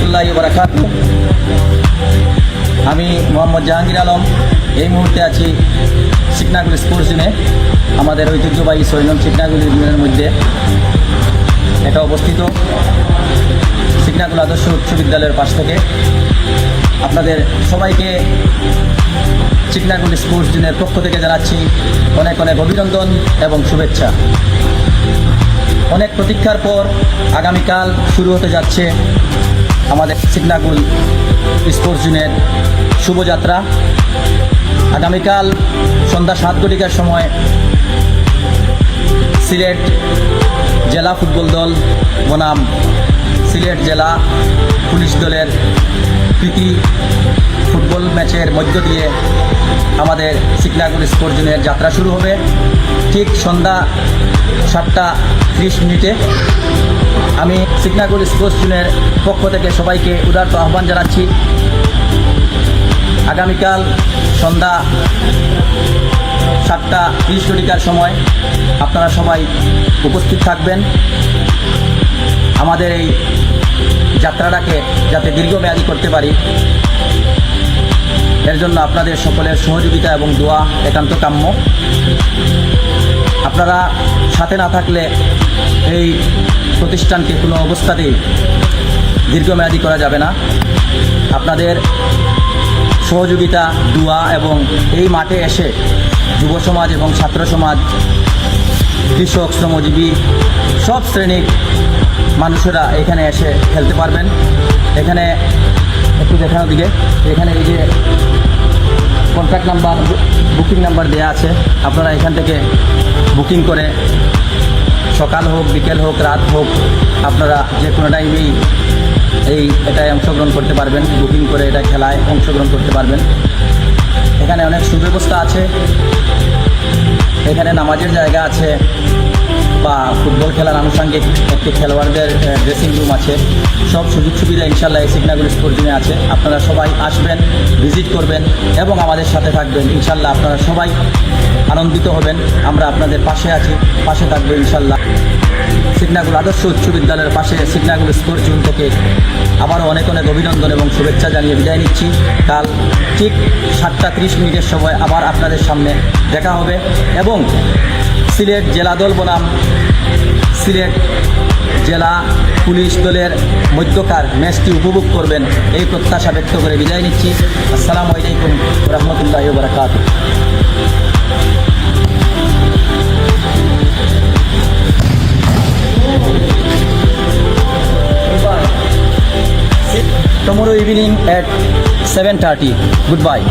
রহমতুল্লাহি ওয়া বারাকাতুহু। আমি মোহাম্মদ জাহাঙ্গীর আলম এই মুহূর্তে আছি সিকনাকুল স্পোর্টস জোনে। আমাদের ঐতিহ্যবাহী ৬ নং সিকনাকুল ইউনিয়নের মধ্যে এটা অবস্থিত। সিকনাকুল আদর্শ উচ্চ বিদ্যালয়ের পাশ থেকে আপনাদের সবাইকে সিকনাকুল স্পোর্টস জোনের পক্ষ থেকে জানাচ্ছি অনেক অনেক অভিনন্দন এবং শুভেচ্ছা। অনেক প্রতীক্ষার পর আগামীকাল শুরু হতে যাচ্ছে আমাদের সিকনাকুল স্পোর্টস জোনের শুভযাত্রা। আগামীকাল সন্ধ্যা 7 ঘটিকার সময় সিলেট জেলা ফুটবল দল বনাম সিলেট জেলা পুলিশ দলের প্রীতি ফুটবল ম্যাচের মধ্য দিয়ে আমাদের সিকনাকুল স্পোর্টস জোনের যাত্রা শুরু হবে ঠিক সন্ধ্যা 7:30 আমি সিকনাকুল স্পোর্টস জোনের পক্ষ থেকে সবাইকে উদারত আহ্বান জানাচ্ছি। আগামীকাল সন্ধ্যা 7:30 সময় আপনারা সবাই উপস্থিত থাকবেন। আমাদের এই যাত্রাটাকে যাতে দীর্ঘমেয়াদী করতে পারি এর জন্য আপনাদের সকলের সহযোগিতা এবং দোয়া একান্ত কাম্য। আপনারা সাথে না থাকলে এই প্রতিষ্ঠানকে কোনো অবস্থাতেই দীর্ঘমেয়াদী করা যাবে না। আপনাদের সহযোগিতা, দোয়া এবং এই মাঠে এসে যুব সমাজ এবং ছাত্র সমাজ, কৃষক, শ্রমজীবী সব শ্রেণীর মানুষেরা এখানে এসে খেলতে পারবেন। এখানে একটু দেখানোর দিকে এখানে এই যে কন্ট্যাক্ট নাম্বার, বুকিং নাম্বার দেওয়া আছে। আপনারা এখান থেকে বুকিং করে সকাল হোক, বিকেল হোক, রাত হোক, আপনারা যে কোনো টাইমেই এটায় অংশগ্রহণ করতে পারবেন। বুকিং করে এটা খেলায় অংশগ্রহণ করতে পারবেন। এখানে অনেক সুব্যবস্থা আছে। এখানে নামাজের জায়গা আছে বা ফুটবল খেলার আনুষঙ্গিক একটি খেলোয়াড়দের ড্রেসিং রুম আছে। সব সুযোগ সুবিধা ইনশাল্লাহ এই সিকনাকুল স্পোর্টস জোনে আছে। আপনারা সবাই আসবেন, ভিজিট করবেন এবং আমাদের সাথে থাকবেন। ইনশাল্লাহ আপনারা সবাই আনন্দিত হবেন। আমরা আপনাদের পাশে আছি, পাশে থাকবো ইনশাল্লাহ। সিকনাকুল আদর্শ উচ্চ বিদ্যালয়ের পাশে সিকনাকুল স্পোর্টস জোন থেকে আবারও অনেক অনেক অভিনন্দন এবং শুভেচ্ছা জানিয়ে বিদায় নিচ্ছি। কাল ঠিক 7:30 সময় আবার আপনাদের সামনে দেখা হবে এবং সিলেট জেলা দল বনাম সিলেট জেলা পুলিশ দলের মধ্যকার ম্যাচটি উপভোগ করবেন এই প্রত্যাশা ব্যক্ত করে বিদায় নিচ্ছি। আসসালামু আলাইকুম রহমতুল্লাহি ওয়া বারাকাতুহু। Tomorrow evening at 7:30. Goodbye.